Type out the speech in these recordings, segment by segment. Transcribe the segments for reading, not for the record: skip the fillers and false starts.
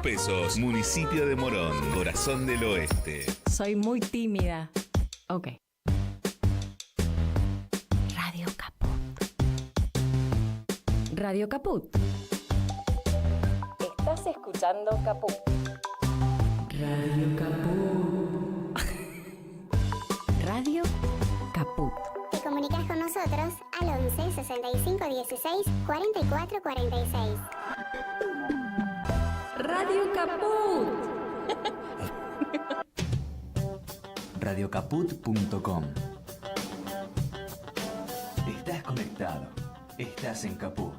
pesos, municipio de Morón, corazón del oeste. Soy muy tímida. Ok. Radio Caput. Radio Caput. Estás escuchando Caput. Radio Caput. Radio Caput. Te comunicas con nosotros al 11 65 16 44 46. Radio Caput. Radiocaput.com. Estás conectado. Estás en Caput.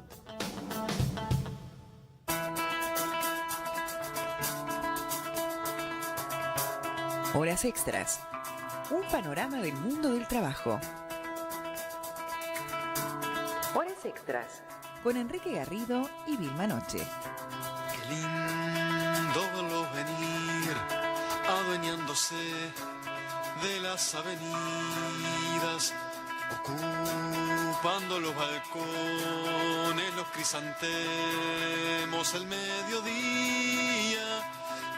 Horas extras. Un panorama del mundo del trabajo. Horas extras. Con Enrique Garrido y Vilma Noche. Qué lindo verlo venir, adueñándose de las avenidas, ocupando los balcones, los crisantemos, el mediodía.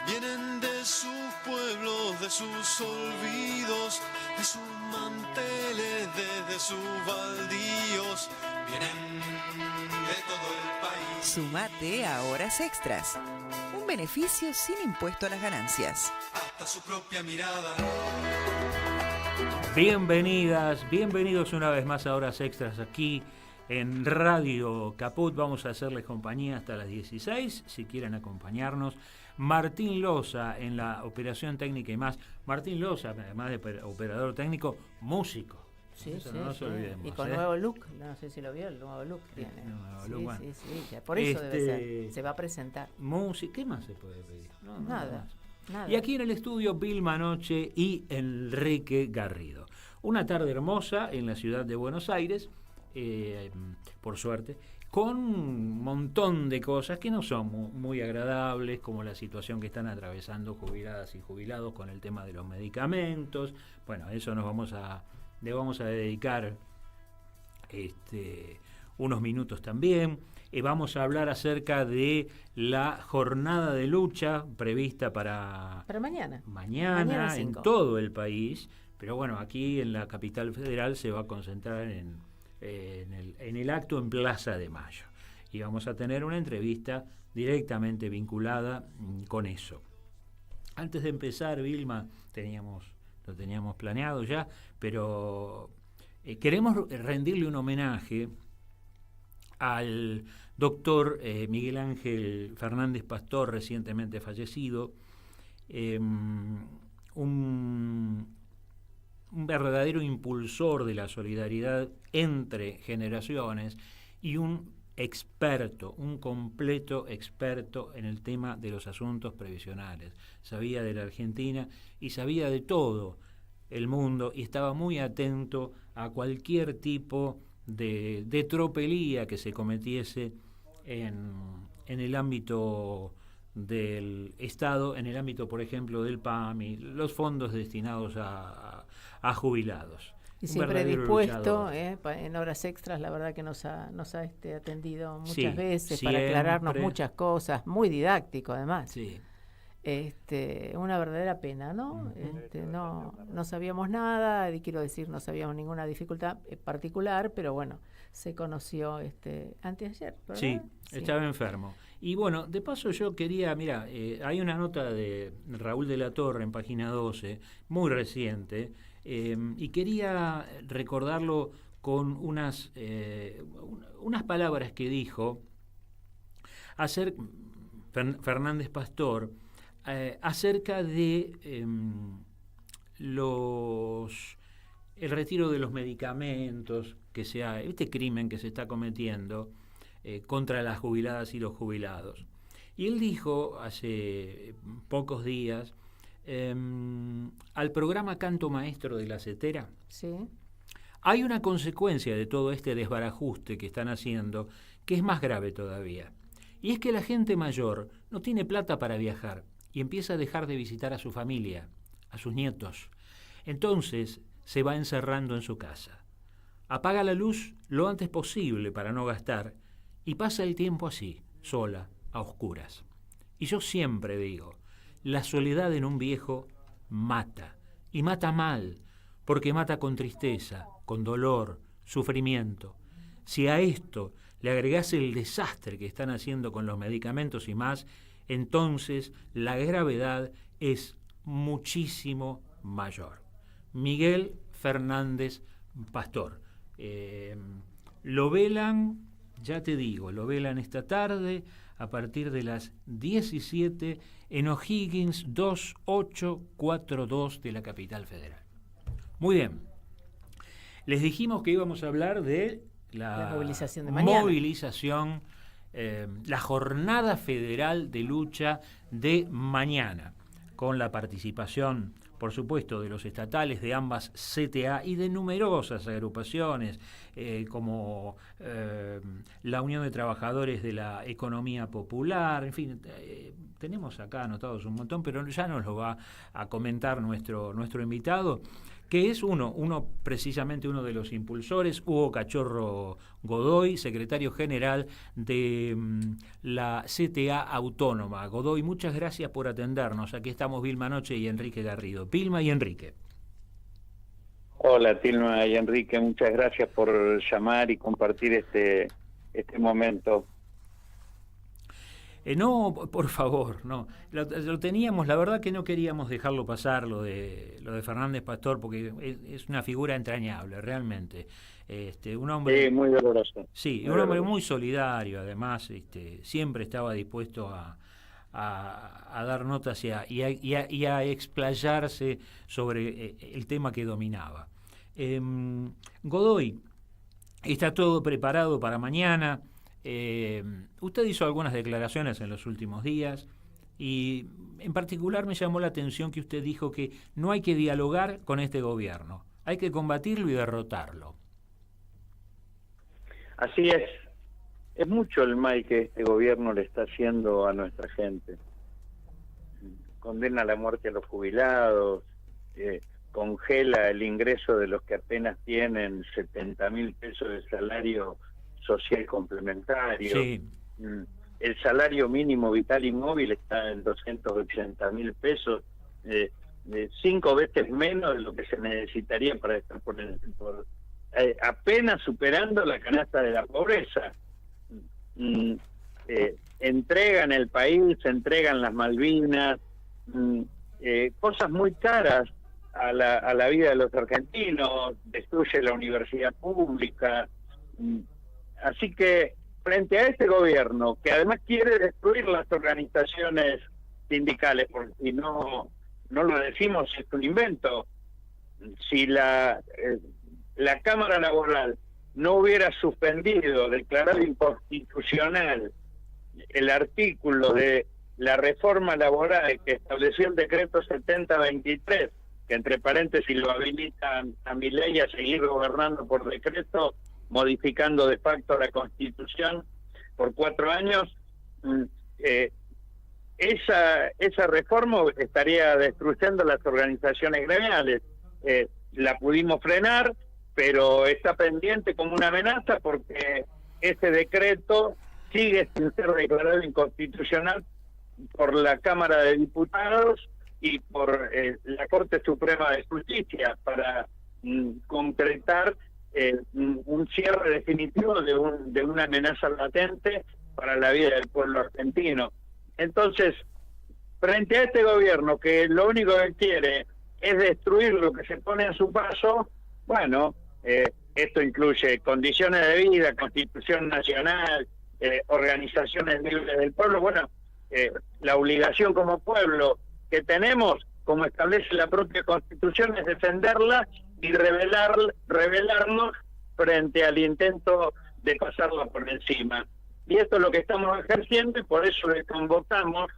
Vienen de sus pueblos, de sus olvidos, de sus manteles, desde sus baldíos. Vienen de todo el país. Sumate a Horas Extras. Un beneficio sin impuesto a las ganancias. Hasta su propia mirada. Bienvenidas, bienvenidos una vez más a Horas Extras aquí en Radio Caput. Vamos a hacerles compañía hasta las 16, si quieren acompañarnos. Martín Loza en la operación técnica y más. Martín Loza, además de operador técnico, músico. Sí, Eso sí, no nos olvidemos. Y con nuevo look, no sé si lo vio, el nuevo look tiene. Sí, ya por eso debe ser. Se va a presentar. Música, ¿qué más se puede pedir? No, nada. Y aquí en el estudio, Vilma Noche y Enrique Garrido. Una tarde hermosa en la ciudad de Buenos Aires, por suerte, con un montón de cosas que no son muy agradables, como la situación que están atravesando jubiladas y jubilados con el tema de los medicamentos. Bueno, a eso le vamos a dedicar unos minutos también. Vamos a hablar acerca de la jornada de lucha prevista para mañana en todo el país, pero bueno, aquí en la capital federal se va a concentrar en el acto en Plaza de Mayo, y vamos a tener una entrevista directamente vinculada con eso. Antes de empezar, Vilma, lo teníamos planeado ya, pero queremos rendirle un homenaje al doctor Miguel Ángel Fernández Pastor, recientemente fallecido, un verdadero impulsor de la solidaridad entre generaciones y un completo experto en el tema de los asuntos previsionales. Sabía de la Argentina y sabía de todo el mundo y estaba muy atento a cualquier tipo de tropelía que se cometiese en el ámbito del Estado, en el ámbito, por ejemplo, del PAMI, los fondos destinados a jubilados. Y siempre dispuesto, en horas extras, la verdad que nos ha atendido muchas veces para aclararnos muchas cosas, muy didáctico además. Sí. Una verdadera pena, ¿no? No sabíamos nada, quiero decir, no sabíamos ninguna dificultad particular, pero bueno, se conoció anteayer, ¿verdad? Sí, estaba enfermo. Y bueno, de paso yo quería, hay una nota de Raúl de la Torre en página 12, muy reciente, y quería recordarlo con unas palabras que dijo Fernández Pastor acerca de el retiro de los medicamentos, este crimen que se está cometiendo contra las jubiladas y los jubilados. Y él dijo hace pocos días al programa Canto Maestro de la CETERA, sí, hay una consecuencia de todo este desbarajuste que están haciendo que es más grave todavía. Y es que la gente mayor no tiene plata para viajar y empieza a dejar de visitar a su familia, a sus nietos. Entonces se va encerrando en su casa. Apaga la luz lo antes posible para no gastar y pasa el tiempo así, sola, a oscuras. Y yo siempre digo, la soledad en un viejo mata, y mata mal, porque mata con tristeza, con dolor, sufrimiento. Si a esto le agregás el desastre que están haciendo con los medicamentos y más, entonces la gravedad es muchísimo mayor. Miguel Fernández Pastor. Lo velan, ya te digo, lo velan esta tarde a partir de las 17 en O'Higgins 2842 de la Capital Federal. Muy bien. Les dijimos que íbamos a hablar de la movilización de mañana. La jornada federal de lucha de mañana, con la participación, por supuesto, de los estatales de ambas CTA y de numerosas agrupaciones, como la Unión de Trabajadores de la Economía Popular, en fin, tenemos acá anotados un montón, pero ya nos lo va a comentar nuestro invitado, que es precisamente uno de los impulsores, Hugo Cachorro Godoy, secretario general de la CTA Autónoma. Godoy, muchas gracias por atendernos. Aquí estamos Vilma Noche y Enrique Garrido. Vilma y Enrique. Hola, Tilma y Enrique, muchas gracias por llamar y compartir este momento. No, por favor, no. Lo teníamos, la verdad que no queríamos dejarlo pasar, lo de Fernández Pastor, porque es una figura entrañable, realmente. Un hombre, sí, muy doloroso. Sí, un hombre muy solidario, además, siempre estaba dispuesto a dar notas y a explayarse sobre el tema que dominaba. Godoy, está todo preparado para mañana. Usted hizo algunas declaraciones en los últimos días y en particular me llamó la atención que usted dijo que no hay que dialogar con este gobierno, hay que combatirlo y derrotarlo. Así es. Es mucho el mal que este gobierno le está haciendo a nuestra gente. Condena la muerte a los jubilados, congela el ingreso de los que apenas tienen 70.000 pesos de salario social complementario. Sí. El salario mínimo vital y móvil está en 280.000 pesos, 5 veces menos de lo que se necesitaría para estar apenas superando la canasta de la pobreza. Entregan el país, entregan las Malvinas, cosas muy caras a la vida de los argentinos, destruye la universidad pública. Así que frente a este gobierno, que además quiere destruir las organizaciones sindicales, porque si no lo decimos, es un invento. Si la Cámara Laboral no hubiera suspendido, declarado inconstitucional el artículo de la reforma laboral que estableció el decreto 7023, que entre paréntesis lo habilitan a Milei a seguir gobernando por decreto, modificando de facto la Constitución por 4 años, esa reforma estaría destruyendo las organizaciones gremiales. La pudimos frenar, pero está pendiente como una amenaza porque ese decreto sigue sin ser declarado inconstitucional por la Cámara de Diputados y por la Corte Suprema de Justicia para concretar un cierre definitivo de una amenaza latente para la vida del pueblo argentino. Entonces, frente a este gobierno que lo único que quiere es destruir lo que se pone a su paso, bueno, esto incluye condiciones de vida, Constitución Nacional, organizaciones libres del pueblo. Bueno, la obligación como pueblo que tenemos, como establece la propia Constitución, es defenderla y rebelarnos frente al intento de pasarla por encima. Y esto es lo que estamos ejerciendo y por eso le convocamos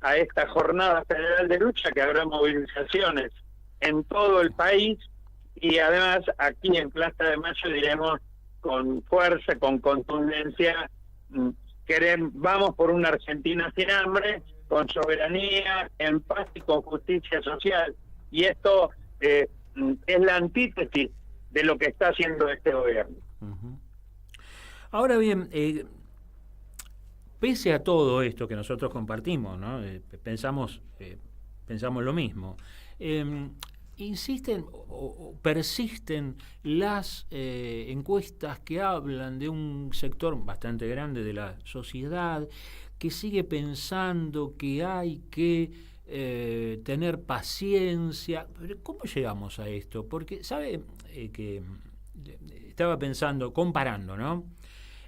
a esta jornada federal de lucha, que habrá movilizaciones en todo el país y además aquí en Plaza de Mayo diremos con fuerza, con contundencia, vamos por una Argentina sin hambre, con soberanía, en paz y con justicia social. Y esto es la antítesis de lo que está haciendo este gobierno. Ahora bien, pese a todo esto que nosotros compartimos, ¿no? Pensamos lo mismo. Insisten o persisten las encuestas que hablan de un sector bastante grande de la sociedad que sigue pensando que hay que tener paciencia. Pero ¿cómo llegamos a esto? Porque, ¿sabe que estaba pensando, comparando, ¿no?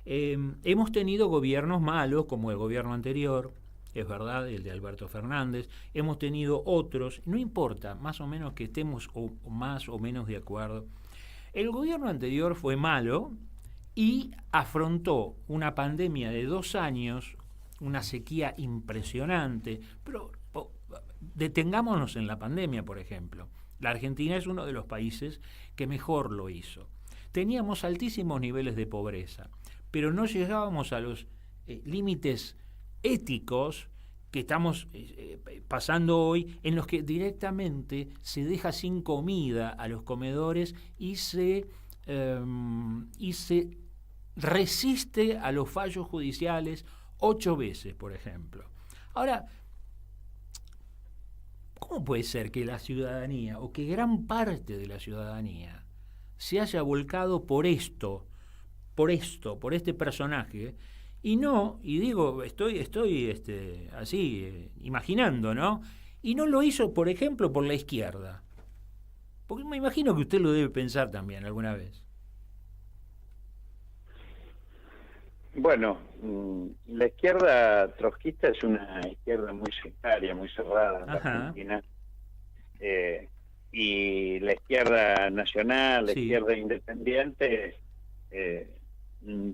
Hemos tenido gobiernos malos, como el gobierno anterior, es verdad, el de Alberto Fernández, hemos tenido otros, no importa, más o menos que estemos más o menos de acuerdo. El gobierno anterior fue malo y afrontó una pandemia de 2 años, una sequía impresionante, pero detengámonos en la pandemia, por ejemplo. La Argentina es uno de los países que mejor lo hizo. Teníamos altísimos niveles de pobreza, pero no llegábamos a los límites éticos que estamos pasando hoy, en los que directamente se deja sin comida a los comedores y se resiste a los fallos judiciales 8 veces, por ejemplo. Ahora, ¿cómo puede ser que la ciudadanía, o que gran parte de la ciudadanía, se haya volcado por este personaje, y digo, estoy así, imaginando, ¿no? Y no lo hizo, por ejemplo, por la izquierda? Porque me imagino que usted lo debe pensar también alguna vez. Bueno, la izquierda trotskista es una izquierda muy sectaria, muy cerrada en la Argentina. Y la izquierda nacional, la izquierda independiente,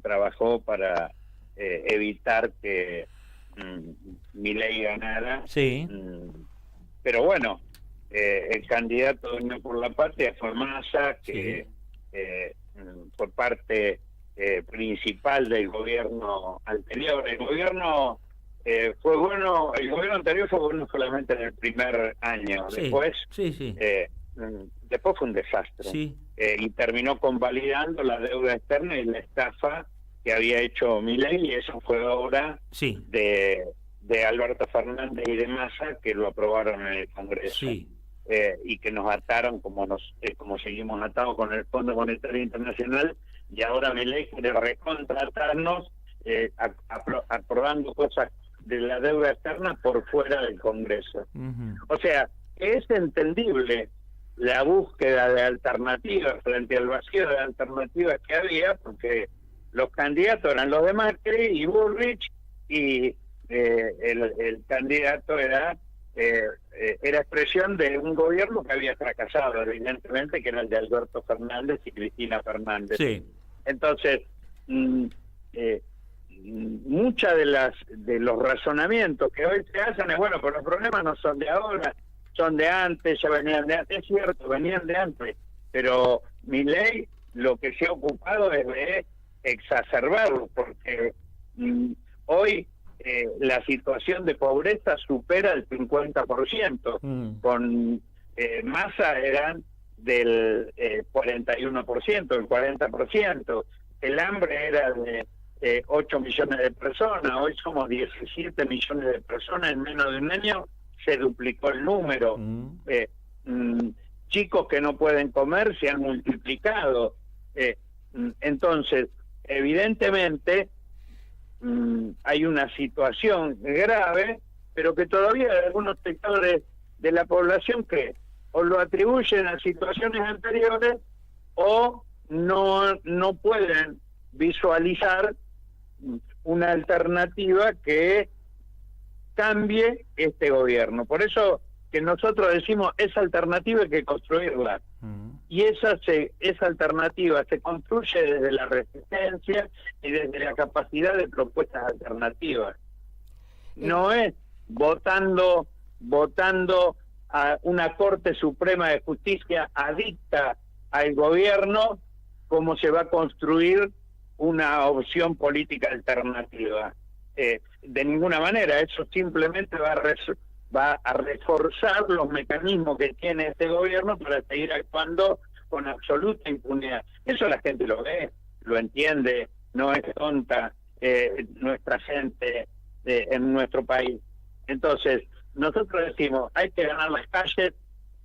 trabajó para evitar que Milei ganara. Sí. Pero bueno, el candidato de Unión por la Patria fue Massa, que por parte principal del gobierno anterior. El gobierno fue bueno, el gobierno anterior fue bueno solamente en el primer año. Después fue un desastre. Y terminó convalidando la deuda externa y la estafa que había hecho Milei, y eso fue obra de Alberto Fernández y de Massa, que lo aprobaron en el Congreso. Y que nos ataron como seguimos atados con el Fondo Monetario Internacional, y ahora Milei quiere recontratarnos aprobando cosas de la deuda externa por fuera del Congreso. O sea, es entendible la búsqueda de alternativas frente al vacío de alternativas que había, porque los candidatos eran los de Macri y Bullrich, y el candidato era expresión de un gobierno que había fracasado, evidentemente, que era el de Alberto Fernández y Cristina Fernández. Entonces, muchas de los razonamientos que hoy se hacen es, bueno, pero los problemas no son de ahora, son de antes, ya venían de antes. Es cierto, venían de antes, pero Milei lo que se ha ocupado es de exacerbarlo, porque hoy la situación de pobreza supera el 50%. Con Massa eran del 41%, el 40%. El hambre era de 8 millones de personas, hoy somos 17 millones de personas, en menos de un año se duplicó el número. Chicos que no pueden comer se han multiplicado. Entonces, evidentemente, hay una situación grave, pero que todavía hay algunos sectores de la población que o lo atribuyen a situaciones anteriores o no pueden visualizar una alternativa que cambie este gobierno. Por eso que nosotros decimos, esa alternativa hay que construirla. Y esa alternativa se construye desde la resistencia y desde la capacidad de propuestas alternativas. No es votando a una Corte Suprema de Justicia adicta al gobierno cómo se va a construir una opción política alternativa. De ninguna manera, eso simplemente va a reforzar los mecanismos que tiene este gobierno para seguir actuando con absoluta impunidad. Eso la gente lo ve, lo entiende, no es tonta. nuestra gente en nuestro país. Entonces, nosotros decimos, hay que ganar las calles,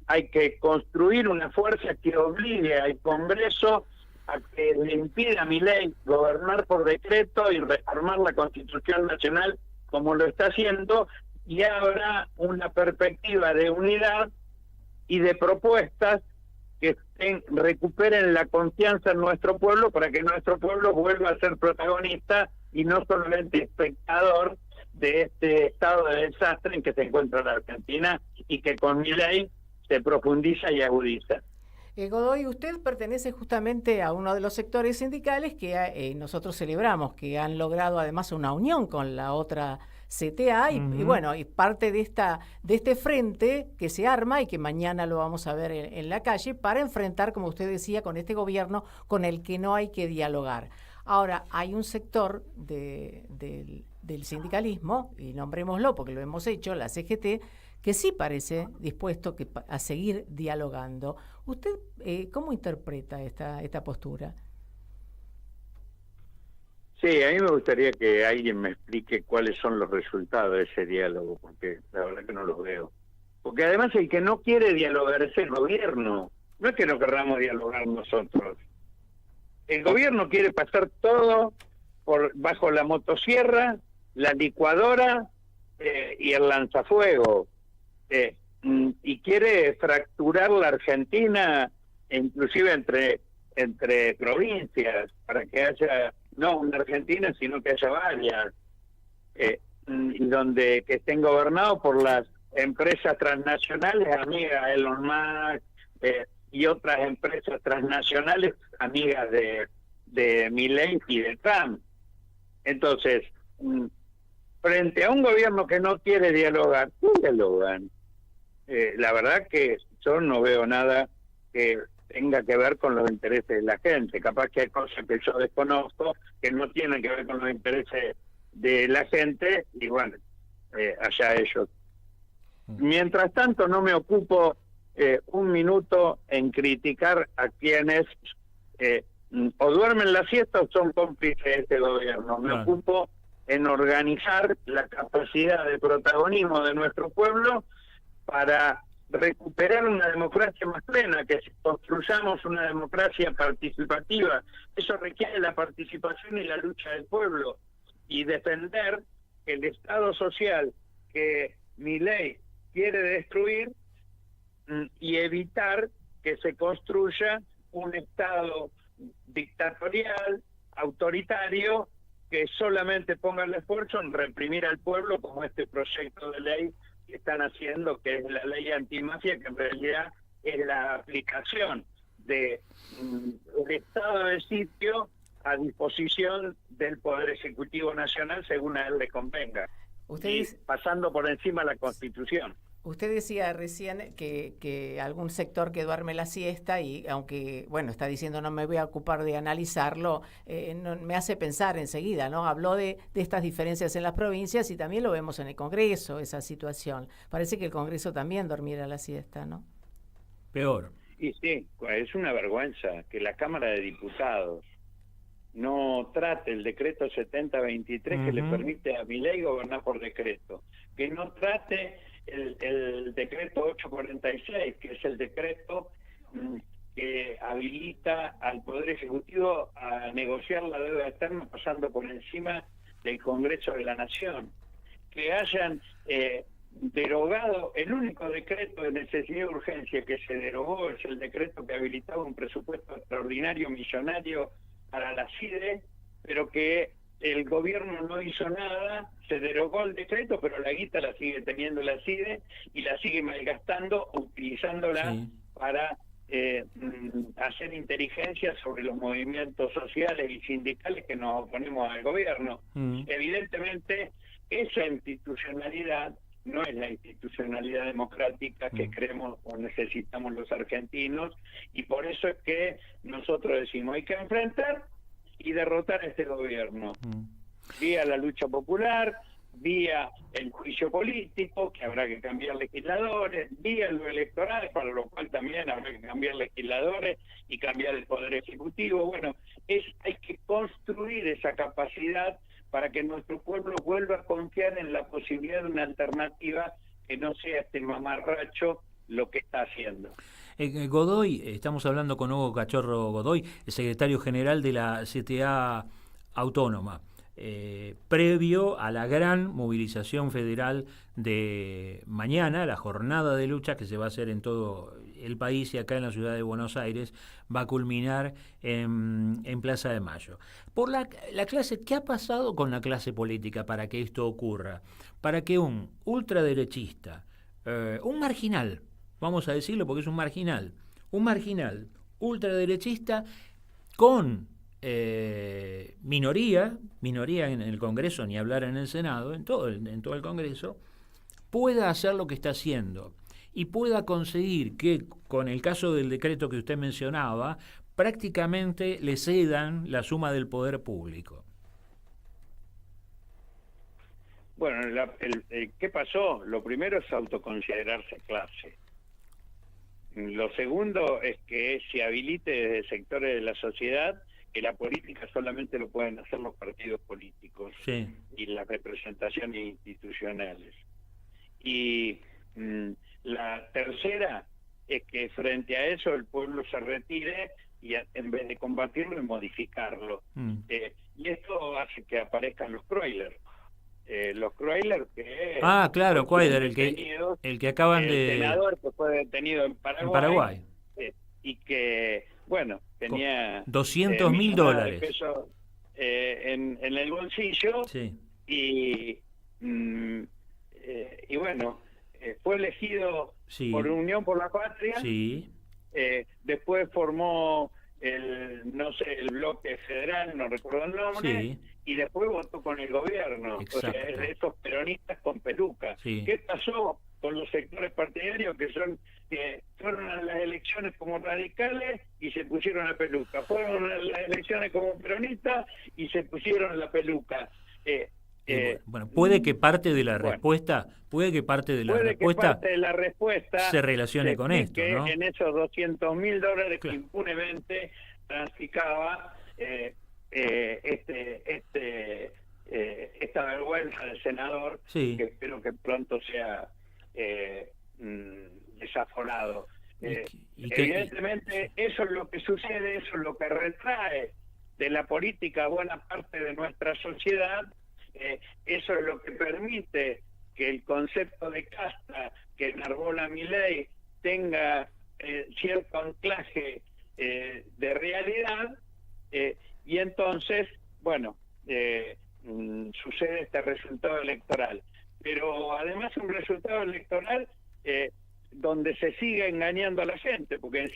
hay que construir una fuerza que obligue al Congreso a que le impida a Milei gobernar por decreto y reformar la Constitución Nacional como lo está haciendo, y abra una perspectiva de unidad y de propuestas que recuperen la confianza en nuestro pueblo para que nuestro pueblo vuelva a ser protagonista y no solamente espectador de este estado de desastre en que se encuentra la Argentina y que con Milei se profundiza y agudiza. Godoy, usted pertenece justamente a uno de los sectores sindicales que nosotros celebramos, que han logrado además una unión con la otra CTA y bueno, y parte de este frente que se arma y que mañana lo vamos a ver en la calle para enfrentar, como usted decía, con este gobierno con el que no hay que dialogar. Ahora, hay un sector del sindicalismo, y nombrémoslo porque lo hemos hecho, la CGT, que sí parece dispuesto a seguir dialogando. ¿Usted cómo interpreta esta postura? Sí, a mí me gustaría que alguien me explique cuáles son los resultados de ese diálogo, porque la verdad que no los veo. Porque además el que no quiere dialogar es el gobierno, no es que no querramos dialogar nosotros. El gobierno quiere pasar todo bajo la motosierra, la licuadora y el lanzafuego. Y quiere fracturar la Argentina, inclusive entre provincias, para que haya no una Argentina, sino que haya varias, que estén gobernados por las empresas transnacionales amigas de Elon Musk y otras empresas transnacionales amigas de Milei y de Trump. Entonces, frente a un gobierno que no quiere dialogar, ¿qué dialogan? La verdad que yo no veo nada que tenga que ver con los intereses de la gente. Capaz que hay cosas que yo desconozco que no tienen que ver con los intereses de la gente y bueno, allá ellos. Mientras tanto no me ocupo un minuto en criticar a quienes o duermen la siesta o son cómplices de este gobierno. Me ocupo en organizar la capacidad de protagonismo de nuestro pueblo para recuperar una democracia más plena, que construyamos una democracia participativa. Eso requiere la participación y la lucha del pueblo, y defender el Estado social que Milei quiere destruir y evitar que se construya un Estado dictatorial, autoritario, que solamente ponga el esfuerzo en reprimir al pueblo, como este proyecto de ley que están haciendo, que es la ley antimafia, que en realidad es la aplicación del estado de sitio a disposición del Poder Ejecutivo Nacional según a él le convenga, pasando por encima la Constitución. Usted decía recién que algún sector que duerme la siesta y aunque, bueno, está diciendo no me voy a ocupar de analizarlo, me hace pensar enseguida, ¿no? Habló de estas diferencias en las provincias y también lo vemos en el Congreso, esa situación. Parece que el Congreso también dormiera la siesta, ¿no? Peor. Y sí, es una vergüenza que la Cámara de Diputados no trate el decreto 7023 que le permite a Milei gobernar por decreto, que no trate el decreto 846, que es el decreto que habilita al Poder Ejecutivo a negociar la deuda externa pasando por encima del Congreso de la Nación, que hayan derogado el único decreto de necesidad y urgencia que se derogó, es el decreto que habilitaba un presupuesto extraordinario millonario para la CIDE, pero que el gobierno no hizo nada, se derogó el decreto, pero la guita la sigue teniendo la CIDE y la sigue malgastando, utilizándola para hacer inteligencia sobre los movimientos sociales y sindicales que nos oponemos al gobierno. Evidentemente, esa institucionalidad no es la institucionalidad democrática que creemos o necesitamos los argentinos, y por eso es que nosotros decimos hay que enfrentar y derrotar a este gobierno vía la lucha popular, vía el juicio político, que habrá que cambiar legisladores, vía lo electoral, para lo cual también habrá que cambiar legisladores y cambiar el Poder Ejecutivo. Bueno, hay que construir esa capacidad para que nuestro pueblo vuelva a confiar en la posibilidad de una alternativa que no sea este mamarracho lo que está haciendo. Godoy, estamos hablando con Hugo Cachorro Godoy, el secretario general de la CTA Autónoma, previo a la gran movilización federal de mañana, la jornada de lucha que se va a hacer en todo el país y acá en la ciudad de Buenos Aires, va a culminar en Plaza de Mayo. Por la clase, ¿qué ha pasado con la clase política para que esto ocurra? Para que un ultraderechista, un marginal, vamos a decirlo porque es un marginal ultraderechista con minoría en el Congreso, ni hablar en el Senado, en todo el Congreso, pueda hacer lo que está haciendo y pueda conseguir que, con el caso del decreto que usted mencionaba, prácticamente le cedan la suma del poder público. Bueno, ¿qué pasó? Lo primero es autoconsiderarse clase. Lo segundo es que se habilite desde sectores de la sociedad que la política solamente lo pueden hacer los partidos políticos y las representaciones institucionales. Y la tercera es que frente a eso el pueblo se retire y en vez de combatirlo y modificarlo. Y esto hace que aparezcan los Croiler. Los Croiler que... Ah, claro, Croiler, el que acaban de... El senador que fue detenido en Paraguay. Y que, bueno, tenía... $200.000. Pesos, en el bolsillo. Y bueno, fue elegido por Unión por la Patria. Después formó el bloque federal, no recuerdo el nombre, y después votó con el gobierno. O sea, es de esos peronistas con peluca. ¿Qué pasó con los sectores partidarios que fueron a las elecciones como radicales y se pusieron la peluca? Fueron a las elecciones como peronistas y se pusieron la peluca. Bueno, puede que parte de la respuesta, se relacione con esto, ¿no? En esos $200.000 que impunemente traficaba esta vergüenza del senador, que espero que pronto sea desaforado. Evidentemente, eso es lo que sucede, eso es lo que retrae de la política buena parte de nuestra sociedad. Eso es lo que permite que el concepto de casta que enarbola Milei tenga cierto anclaje de realidad, y entonces, bueno, sucede este resultado electoral. Pero además un resultado electoral donde se sigue engañando a la gente, porque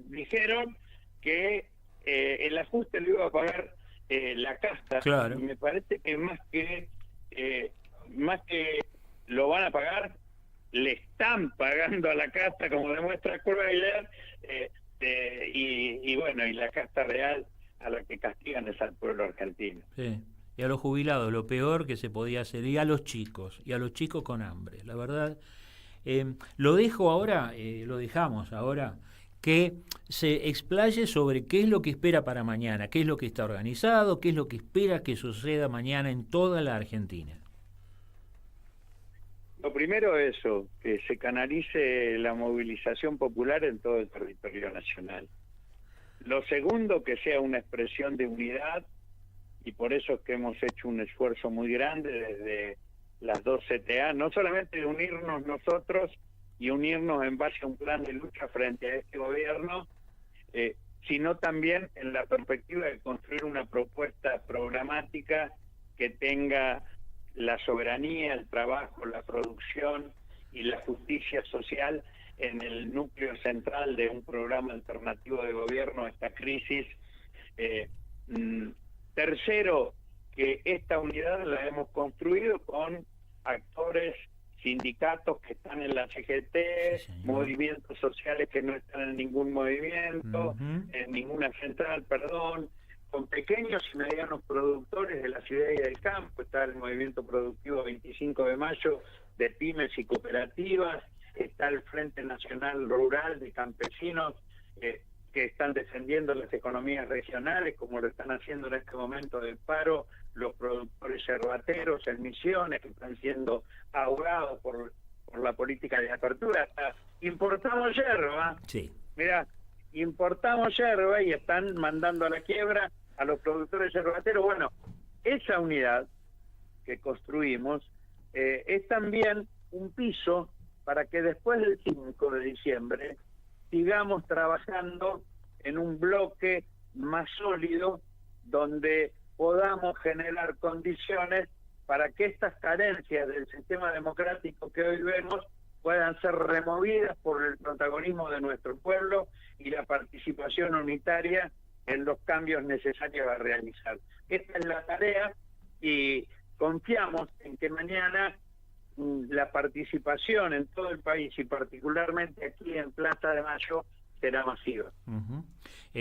dijeron que el ajuste lo iba a pagar la casta. Y me parece que más que lo van a pagar, le están pagando a la casta, como demuestra Croiler, y bueno, y la casta real a la que castigan es al pueblo argentino. Y a los jubilados, lo peor que se podía hacer, y a los chicos con hambre. La verdad, lo dejamos ahora que se explaye sobre qué es lo que espera para mañana, qué es lo que está organizado, qué es lo que espera que suceda mañana en toda la Argentina. Lo primero es eso, que se canalice la movilización popular en todo el territorio nacional. Lo segundo, que sea una expresión de unidad, y por eso es que hemos hecho un esfuerzo muy grande desde las dos CTA, no solamente de unirnos nosotros y unirnos en base a un plan de lucha frente a este gobierno, sino también en la perspectiva de construir una propuesta programática que tenga la soberanía, el trabajo, la producción y la justicia social en el núcleo central de un programa alternativo de gobierno a esta crisis. Tercero, que esta unidad la hemos construido con actores, sindicatos que están en la CGT, movimientos sociales que no están en ningún movimiento, en ninguna central, con pequeños y medianos productores de la ciudad y del campo. Está el movimiento productivo 25 de mayo de pymes y cooperativas, está el Frente Nacional Rural de Campesinos que están defendiendo las economías regionales, como lo están haciendo en este momento del paro los productores yerbateros en Misiones, que están siendo ahogados por la política de apertura. Hasta importamos yerba. Sí. Mira, importamos yerba y están mandando a la quiebra a los productores yerbateros. Bueno, esa unidad que construimos es también un piso para que después del 5 de diciembre sigamos trabajando en un bloque más sólido donde podamos generar condiciones para que estas carencias del sistema democrático que hoy vemos puedan ser removidas por el protagonismo de nuestro pueblo y la participación unitaria en los cambios necesarios a realizar. Esta es la tarea y confiamos en que mañana la participación en todo el país y particularmente aquí en Plaza de Mayo será masiva.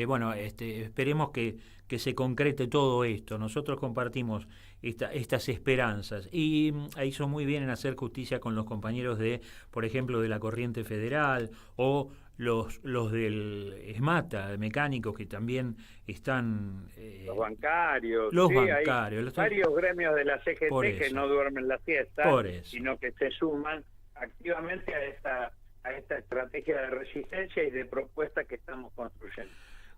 Bueno, esperemos que se concrete todo esto. Nosotros compartimos estas esperanzas y hizo muy bien en hacer justicia con los compañeros de, por ejemplo, de la Corriente Federal o los del ESMATA, de mecánicos, que también están... los bancarios. Los sí, bancarios. Hay varios gremios de la CGT que no duermen la siesta, sino que se suman activamente a esta estrategia de resistencia y de propuesta que estamos construyendo.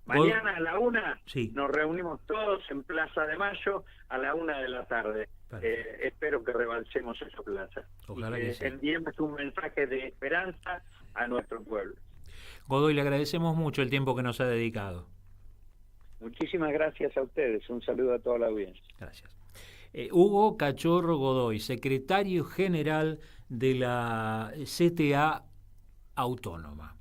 Mañana a la 1 nos reunimos todos en Plaza de Mayo a la 1 de la tarde. Espero que rebalsemos esa plaza. Ojalá y que sí. Enviemos un mensaje de esperanza a nuestro pueblo. Godoy, le agradecemos mucho el tiempo que nos ha dedicado. Muchísimas gracias a ustedes. Un saludo a toda la audiencia. Gracias. Hugo Cachorro Godoy, secretario general de la CTA Autónoma.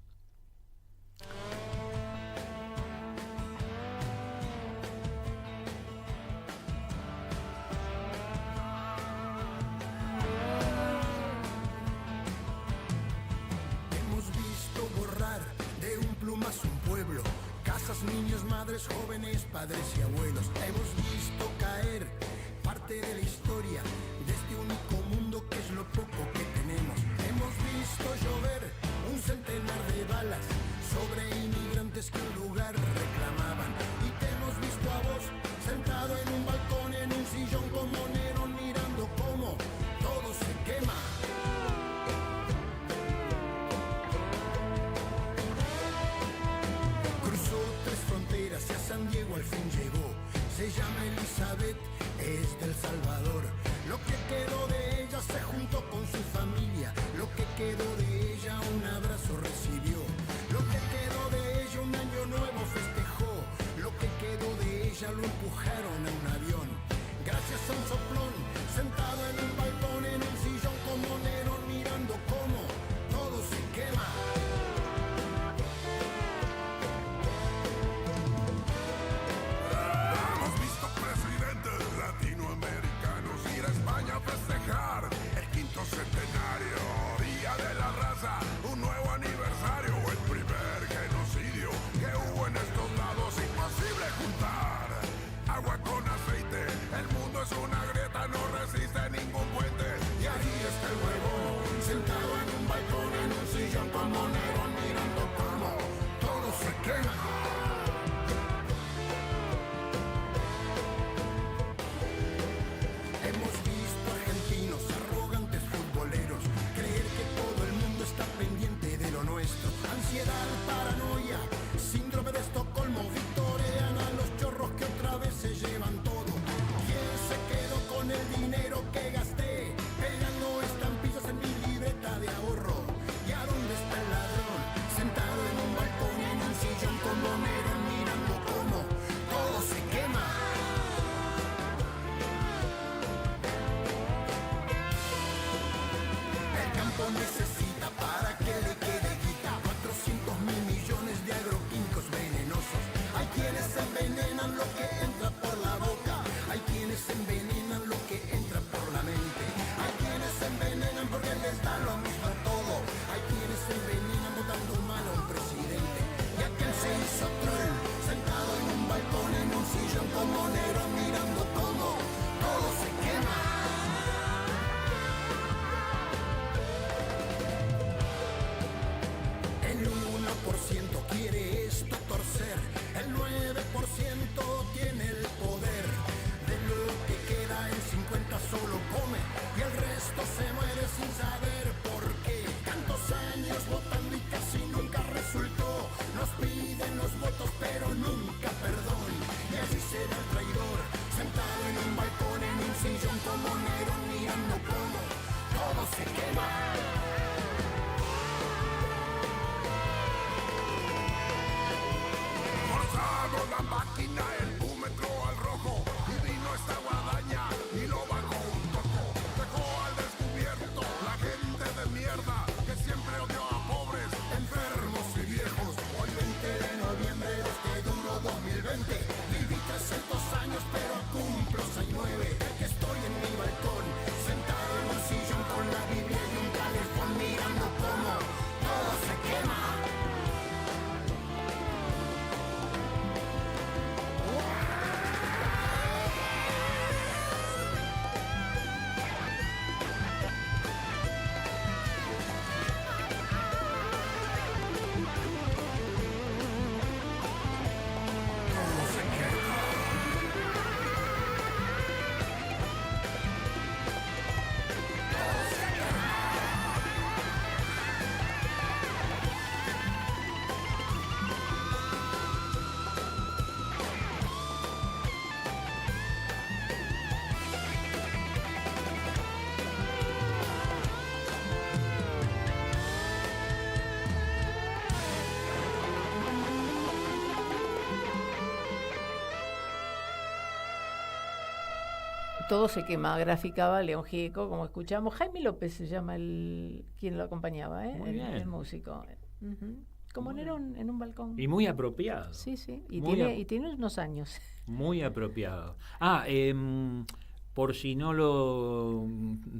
Niños, madres, jóvenes, padres y abuelos. Hemos visto caer parte de la historia de este único mundo que es lo poco que tenemos. Hemos visto llover un centenar de balas sobre inmigrantes que un lugar reclamaban. Y te hemos visto a vos sentado en un balcón, en un sillón como Nerón, mirando cómo todo se quema. San Diego al fin llegó, se llama Elizabeth, es del Salvador. Lo que quedó de ella se juntó con su familia, lo que quedó de ella un abrazo recibió, lo que quedó de ella un año nuevo festejó, lo que quedó de ella lo empujaron a un avión. Gracias a un soplón, sentado en un balcón, en un sillón como Nerón, mirando cómo todo se quema. Festejar el 5º centenario, Día de la Raza, un nuevo aniversario, el primer genocidio que hubo en estos lados, imposible juntar agua con aceite, el mundo es una grieta, no resiste ningún puente, y ahí está el huevón, sentado en un balcón, en un sillón como Nerón, mirando cómo todo se quema. Ansiedad, paranoia, síndrome de Estocolmo, victorian a los chorros que otra vez se llevan todo. ¿Quién se quedó con el dinero que gasté? Pegando estampillas en mi libreta de ahorro. ¿Y a dónde está el ladrón? Sentado en un balcón, en un sillón como Nerón, mirando cómo todo se quema. El campo necesita para que le quede 200.000 millones de agroquímicos venenosos. Hay quienes envenenan lo que entra por la boca, hay quienes envenenan lo que entra por la mente, hay quienes envenenan porque les da lo mismo todo, hay quienes envenenan votando mal a un presidente. Y aquel se hizo troll, sentado en un balcón, en un sillón como Nerón, mirando cómo todo se quema. esquina el búmetro al rojo y vino esta guadaña y lo bajó un poco. Dejó al descubierto la gente de mierda que siempre odió a pobres, enfermos y viejos. Hoy 20 de noviembre de este duro 2020, viví 300 años pero cumplo 69. Que estoy en mi balcón, sentado en un sillón con la Biblia y un calefón mirando cómo todo se quema. Todo se quema, graficaba León Gieco, como escuchamos. Jaime López se llama quien lo acompañaba, el músico. Como en un balcón. Y muy apropiado. Sí, y tiene unos años. Muy apropiado. Por si no lo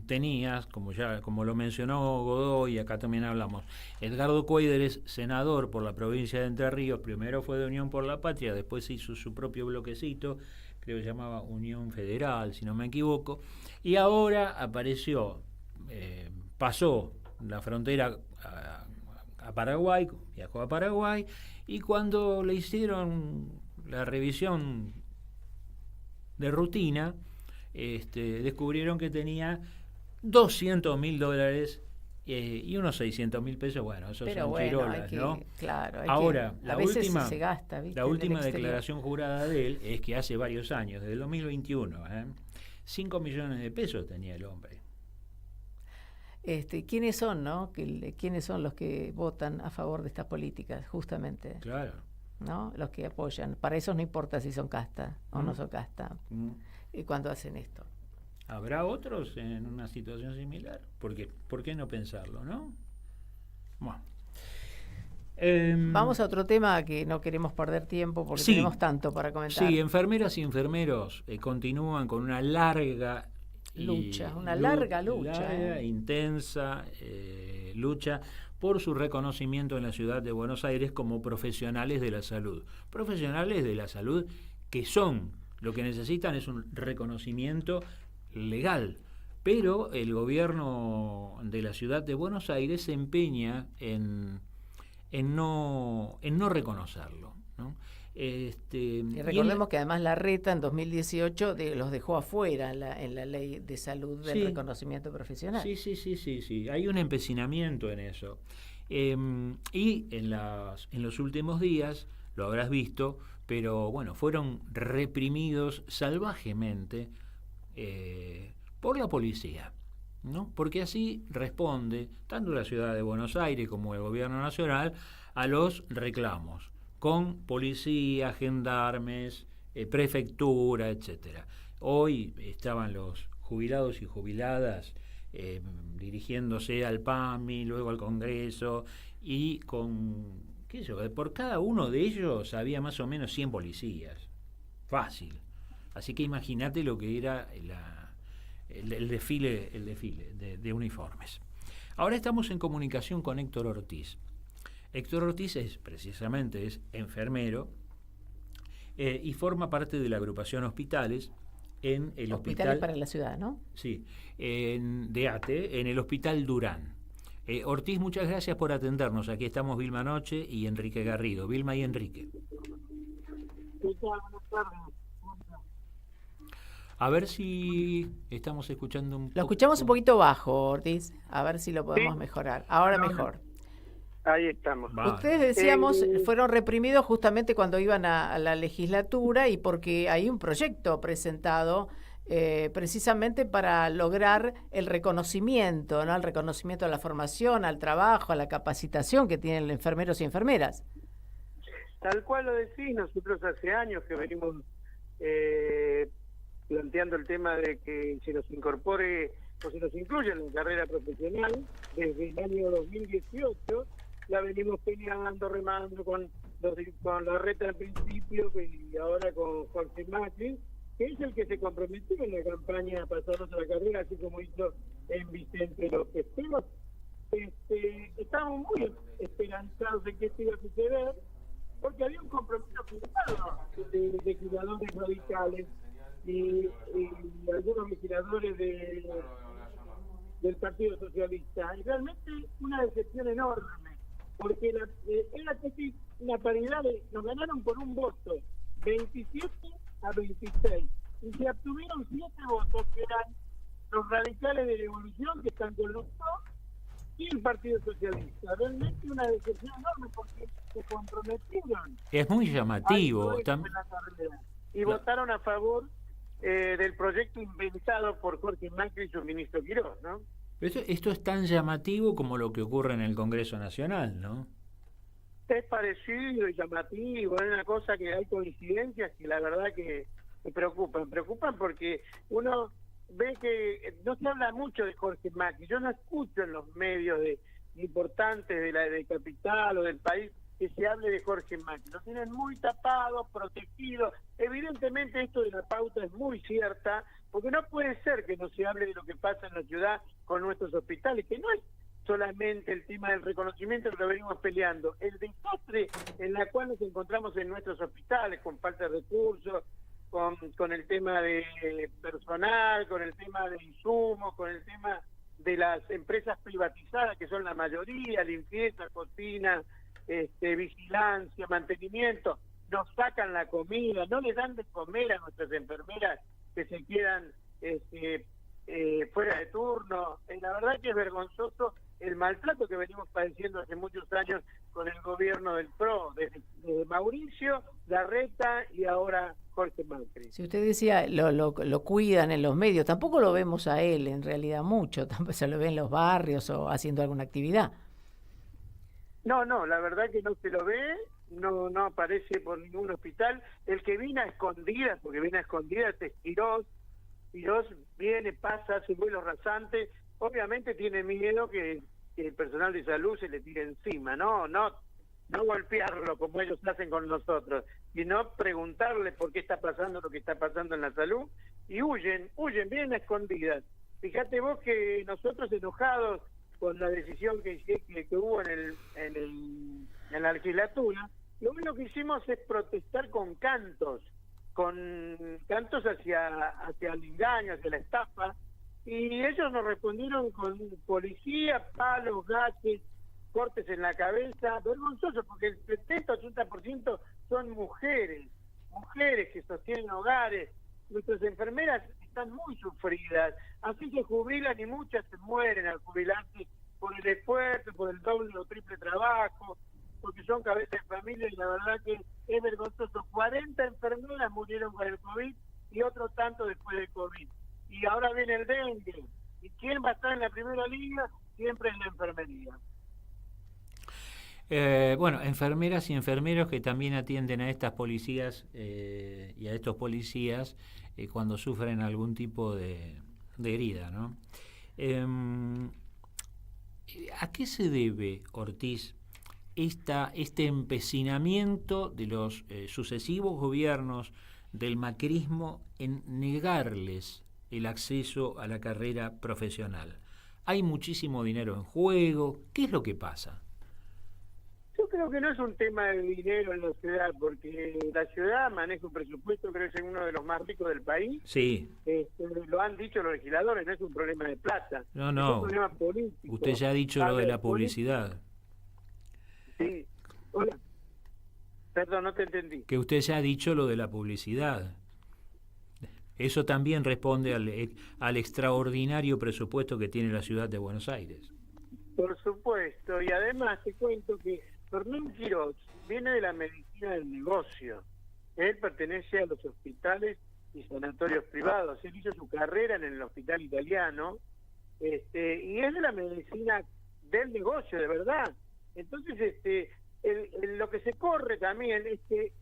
tenías, como lo mencionó Godoy, y acá también hablamos, Edgardo Cuéllar es senador por la provincia de Entre Ríos. Primero fue de Unión por la Patria, después hizo su propio bloquecito, creo que se llamaba Unión Federal, si no me equivoco, y ahora apareció, pasó la frontera a Paraguay, viajó a Paraguay, y cuando le hicieron la revisión de rutina, descubrieron que tenía $200.000 y unos 600.000 pesos. Bueno, eso son chirolas, ¿no? Claro, ahora, a veces se gasta, ¿viste? La última declaración jurada de él es que hace varios años, desde el 2021, 5 millones de pesos tenía el hombre. ¿Quiénes son, no? ¿Quiénes son los que votan a favor de estas políticas, justamente? Claro. ¿No? Los que apoyan. Para eso no importa si son casta o no son casta. Cuando hacen esto. ¿Habrá otros en una situación similar? Porque, ¿por qué no pensarlo, no? Bueno. Vamos a otro tema que no queremos perder tiempo porque tenemos tanto para comentar. Sí, enfermeras y enfermeros continúan con una larga lucha, larga, intensa lucha por su reconocimiento en la ciudad de Buenos Aires como profesionales de la salud. Profesionales de la salud que lo que necesitan es un reconocimiento legal, pero el gobierno de la ciudad de Buenos Aires se empeña en no reconocerlo, ¿no? Y recordemos que además Larreta en 2018 los dejó afuera en la ley de salud del reconocimiento profesional. Sí, hay un empecinamiento en eso. Y en los últimos días, lo habrás visto, pero bueno, fueron reprimidos salvajemente por la policía, ¿no? Porque así responde tanto la ciudad de Buenos Aires como el gobierno nacional a los reclamos, con policía, gendarmes, prefectura, etcétera. Hoy estaban los jubilados y jubiladas dirigiéndose al PAMI, luego al Congreso, y por cada uno de ellos había más o menos 100 policías. Fácil. Así que imagínate lo que era el desfile de uniformes. Ahora estamos en comunicación con Héctor Ortiz. Héctor Ortiz es enfermero y forma parte de la agrupación Hospitales en el Hospitales para la Ciudad, ¿no? Sí, de ATE, en el Hospital Durán. Ortiz, muchas gracias por atendernos. Aquí estamos Vilma Noche y Enrique Garrido. Vilma y Enrique. Buenas tardes. A ver si estamos escuchando un poco. Lo escuchamos un poquito bajo, Ortiz. A ver si lo podemos mejorar. Ahora mejor. Ahí estamos. Vale. Ustedes, decíamos, fueron reprimidos justamente cuando iban a la legislatura y porque hay un proyecto presentado precisamente para lograr el reconocimiento, ¿no? El reconocimiento a la formación, al trabajo, a la capacitación que tienen los enfermeros y enfermeras. Tal cual lo decís, nosotros hace años que venimos planteando el tema de que se nos incorpore o se nos incluya en la carrera profesional. Desde el año 2018 la venimos peleando, remando con la reta al principio y ahora con Jorge Macri, que es el que se comprometió en la campaña a pasarnos a la carrera, así como hizo en Vicente López. Pero estamos muy esperanzados de que esto iba a suceder, porque había un compromiso firmado de legisladores radicales y algunos legisladores del Partido Socialista. Y realmente una decepción enorme, porque era casi una paridad nos ganaron por un voto, 27 a 26, y se obtuvieron 7 votos que eran los radicales de la Evolución, que están con los dos, y el Partido Socialista. Realmente una decepción enorme, porque se comprometieron. Es muy llamativo. Y votaron a favor del proyecto inventado por Jorge Macri y su ministro Quirós, ¿no? Esto es tan llamativo como lo que ocurre en el Congreso Nacional, ¿no? Es parecido y llamativo, es una cosa que hay coincidencias que la verdad que me preocupan porque uno ve que no se habla mucho de Jorge Macri. Yo no escucho en los medios importantes de Capital o del país que se hable de Jorge Macri. Lo tienen muy tapado, protegido. Evidentemente esto de la pauta es muy cierta, porque no puede ser que no se hable de lo que pasa en la ciudad con nuestros hospitales, que no es solamente el tema del reconocimiento que lo venimos peleando, el desastre en la cual nos encontramos en nuestros hospitales, con falta de recursos, con el tema de personal, con el tema de insumos, con el tema de las empresas privatizadas, que son la mayoría, limpieza, cocina, vigilancia, mantenimiento. Nos sacan la comida, no les dan de comer a nuestras enfermeras que se quedan fuera de turno. La verdad que es vergonzoso el maltrato que venimos padeciendo hace muchos años con el gobierno del PRO, desde Mauricio, Larreta y ahora Jorge Macri. Si usted decía, lo cuidan en los medios, tampoco lo vemos a él en realidad mucho, tampoco se lo ve en los barrios o haciendo alguna actividad. No, la verdad que no se lo ve, no aparece por ningún hospital. El que viene a escondidas, porque viene a escondidas, es Quirós. Quirós viene, pasa, hace vuelos rasantes. Obviamente tiene miedo que el personal de salud se le tire encima, no golpearlo como ellos hacen con nosotros, sino preguntarle por qué está pasando lo que está pasando en la salud, y huyen, vienen a escondidas. Fíjate vos que nosotros enojados con la decisión que hubo en la legislatura, lo único que hicimos es protestar con cantos hacia el engaño, hacia la estafa, y ellos nos respondieron con policía, palos, gases, cortes en la cabeza, vergonzoso, porque el 70-80% son mujeres que sostienen hogares. Nuestras enfermeras están muy sufridas, así se jubilan y muchas se mueren al jubilarse por el esfuerzo, por el doble o triple trabajo, porque son cabezas de familia, y la verdad que es vergonzoso. 40 enfermeras murieron con el COVID y otro tanto después del COVID. Y ahora viene el dengue. ¿Y quién va a estar en la primera línea? Siempre en la enfermería. Bueno, enfermeras y enfermeros que también atienden a estas policías y a estos policías cuando sufren algún tipo de herida, ¿no? ¿A qué se debe, Ortiz, este empecinamiento de los sucesivos gobiernos del macrismo en negarles el acceso a la carrera profesional? Hay muchísimo dinero en juego. ¿Qué es lo que pasa? Yo creo que no es un tema de dinero en la ciudad, porque la ciudad maneja un presupuesto, creo que es uno de los más ricos del país. Sí. Lo han dicho los legisladores, no es un problema de plata. No. Es un problema político. Usted ya ha dicho lo de la publicidad. Sí. Hola. Perdón, no te entendí. Que usted ya ha dicho lo de la publicidad. Eso también responde al extraordinario presupuesto que tiene la ciudad de Buenos Aires. Por supuesto, y además te cuento que Fernán Quirós viene de la medicina del negocio. Él pertenece a los hospitales y sanatorios privados. Él hizo su carrera en el hospital italiano, y es de la medicina del negocio, de verdad. Entonces, lo que se corre también es que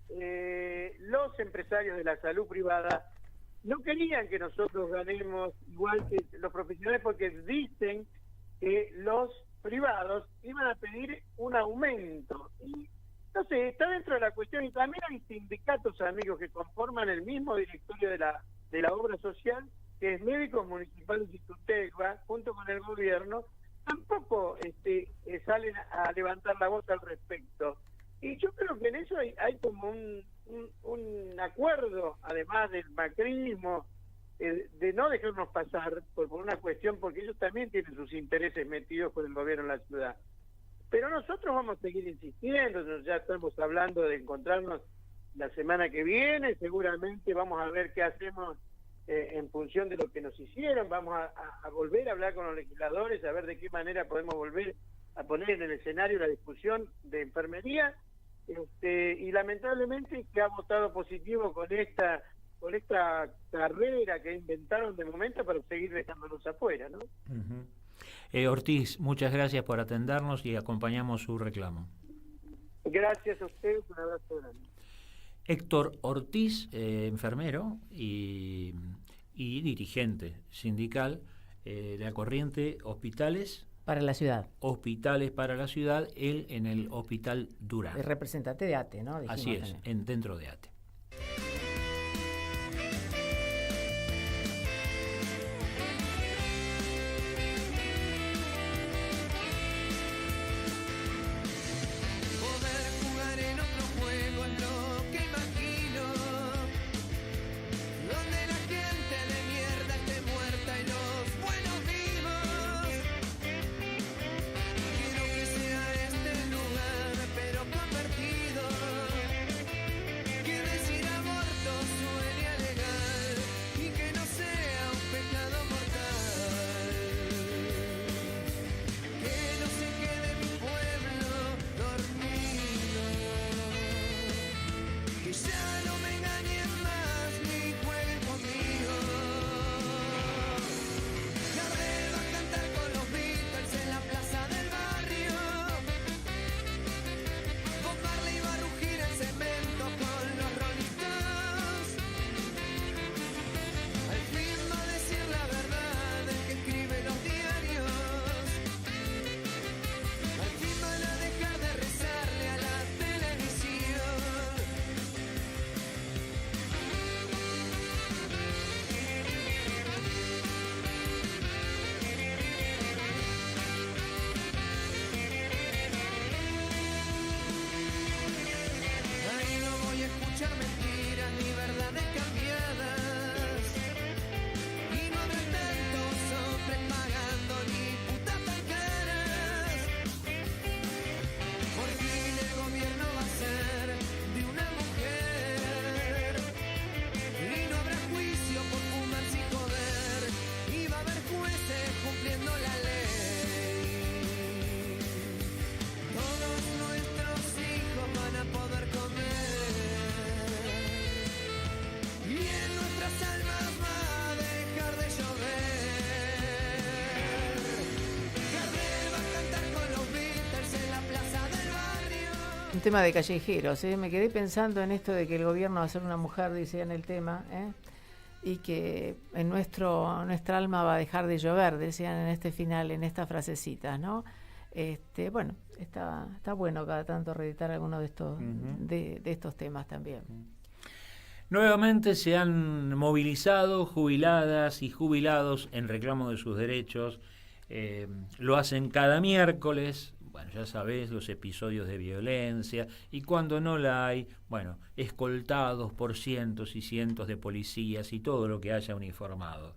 los empresarios de la salud privada no querían que nosotros ganemos igual que los profesionales, porque dicen que los privados iban a pedir un aumento. Y no sé, está dentro de la cuestión, y también hay sindicatos, amigos, que conforman el mismo directorio de la obra social, que es Médicos Municipales y Tutecba, junto con el gobierno, tampoco salen a levantar la voz al respecto. Y yo creo que en eso hay como un acuerdo, además del macrismo, de no dejarnos pasar por una cuestión, porque ellos también tienen sus intereses metidos con el gobierno en la ciudad. Pero nosotros vamos a seguir insistiendo, ya estamos hablando de encontrarnos la semana que viene, seguramente vamos a ver qué hacemos en función de lo que nos hicieron, vamos a volver a hablar con los legisladores, a ver de qué manera podemos volver a poner en el escenario la discusión de enfermería, y lamentablemente que ha votado positivo con esta carrera que inventaron de momento para seguir dejándonos afuera, ¿no? Ortiz, muchas gracias por atendernos y acompañamos su reclamo. Gracias a ustedes, un abrazo grande. Héctor Ortiz, enfermero y dirigente sindical de la corriente Hospitales para la Ciudad. Hospitales para la Ciudad, él en el Hospital Durán. El representante de ATE, ¿no? Dijimos así es, dentro de ATE. Un tema de callejeros, me quedé pensando en esto de que el gobierno va a ser una mujer, dice en el tema, y que en nuestra alma va a dejar de llover, decían en este final, en estas frasecitas, ¿no? Bueno, está bueno cada tanto reeditar algunos de estos de estos temas también. Nuevamente se han movilizado jubiladas y jubilados en reclamo de sus derechos. Lo hacen cada miércoles. Bueno, ya sabés, los episodios de violencia, y cuando no la hay, bueno, escoltados por cientos y cientos de policías y todo lo que haya uniformado.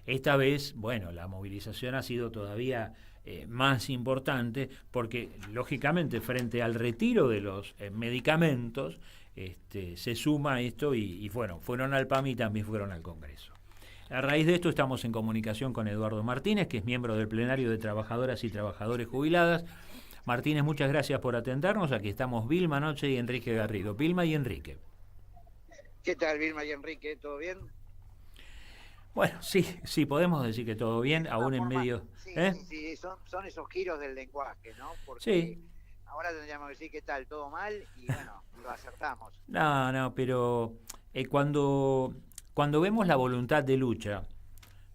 Esta vez, bueno, la movilización ha sido todavía más importante porque, lógicamente, frente al retiro de los medicamentos, se suma esto y fueron al PAMI y también fueron al Congreso. A raíz de esto estamos en comunicación con Eduardo Martínez, que es miembro del plenario de Trabajadoras y Trabajadores Jubiladas. Martínez, muchas gracias por atendernos. Aquí estamos Vilma Noche y Enrique Garrido. Vilma y Enrique. ¿Qué tal, Vilma y Enrique? ¿Todo bien? Bueno, sí, podemos decir que todo bien, aún en medio... Sí, son esos giros del lenguaje, ¿no? Porque sí. Ahora tendríamos que decir qué tal, todo mal, y bueno, lo acertamos. No, pero cuando vemos la voluntad de lucha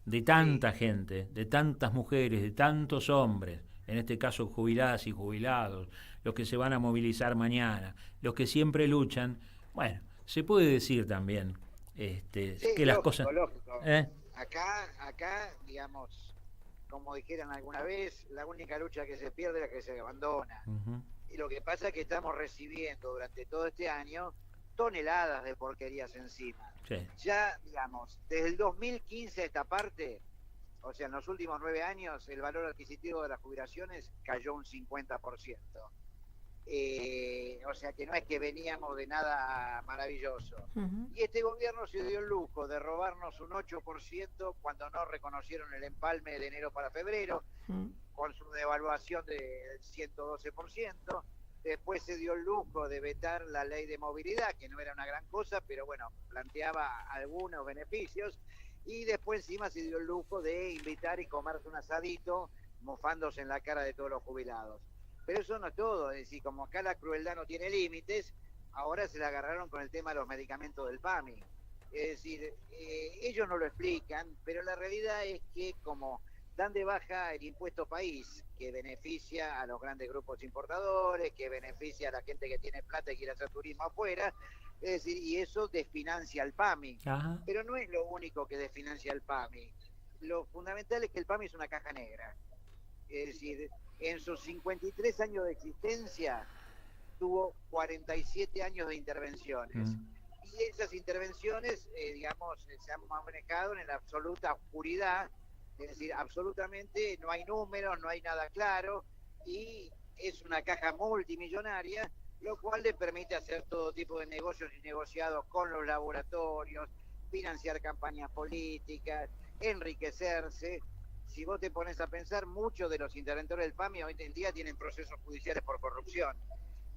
de tanta gente, de tantas mujeres, de tantos hombres, en este caso jubiladas y jubilados, los que se van a movilizar mañana, los que siempre luchan, bueno, se puede decir también que sí, las lógico, cosas... lógico. Acá, digamos, como dijeron alguna vez, la única lucha que se pierde es la que se abandona. Uh-huh. Y lo que pasa es que estamos recibiendo durante todo este año toneladas de porquerías encima. Sí. Ya, digamos, desde el 2015 a esta parte, o sea, en los últimos 9 años, el valor adquisitivo de las jubilaciones cayó un 50%. O sea que no es que veníamos de nada maravilloso. Uh-huh. Y este gobierno se dio el lujo de robarnos un 8% cuando no reconocieron el empalme de enero para febrero, con su devaluación del 112%. Después se dio el lujo de vetar la ley de movilidad, que no era una gran cosa, pero bueno, planteaba algunos beneficios. Y después encima se dio el lujo de invitar y comerse un asadito, mofándose en la cara de todos los jubilados. Pero eso no es todo, es decir, como acá la crueldad no tiene límites, ahora se la agarraron con el tema de los medicamentos del PAMI. Es decir, ellos no lo explican, pero la realidad es que como dan de baja el impuesto país, que beneficia a los grandes grupos importadores, que beneficia a la gente que tiene plata y quiere hacer turismo afuera, es decir, y eso desfinancia al PAMI. Ajá. Pero no es lo único que desfinancia el PAMI. Lo fundamental es que el PAMI es una caja negra. Es decir, en sus 53 años de existencia tuvo 47 años de intervenciones. Y esas intervenciones, digamos, se han manejado en la absoluta oscuridad, es decir, absolutamente no hay números, no hay nada claro, y es una caja multimillonaria, lo cual le permite hacer todo tipo de negocios y negociados con los laboratorios, financiar campañas políticas, enriquecerse. Si vos te pones a pensar, muchos de los interventores del PAMI hoy en día tienen procesos judiciales por corrupción.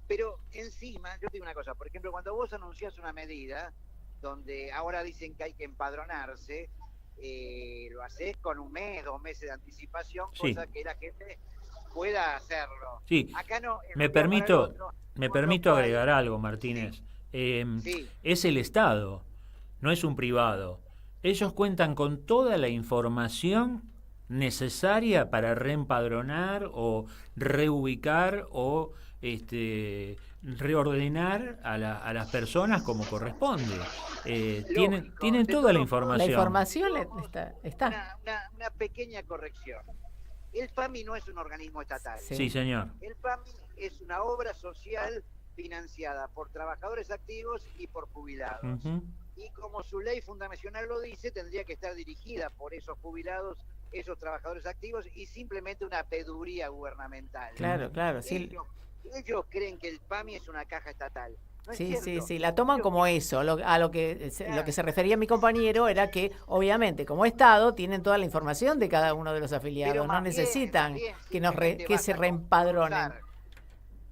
Pero encima, yo te digo una cosa, por ejemplo, cuando vos anunciás una medida, donde ahora dicen que hay que empadronarse, lo haces con 1 mes, 2 meses de anticipación, Sí. cosa que la gente pueda hacerlo. Sí, Acá no, me permito agregar algo, Martínez. Sí. Es el Estado, no es un privado. Ellos cuentan con toda la información necesaria para reempadronar o reubicar o reordenar a las personas como corresponde. Tienen toda la información. La información está. Una pequeña corrección. El PAMI no es un organismo estatal. Sí, señor. El PAMI es una obra social financiada por trabajadores activos y por jubilados. Uh-huh. Y como su ley fundacional lo dice, tendría que estar dirigida por esos jubilados, esos trabajadores activos, y simplemente una peduría gubernamental. Claro, sí. Ellos creen que el PAMI es una caja estatal. No es Sí, cierto. la toman como eso. Lo que se refería mi compañero era que, obviamente, como Estado, tienen toda la información de cada uno de los afiliados. No necesitan que se reempadronen.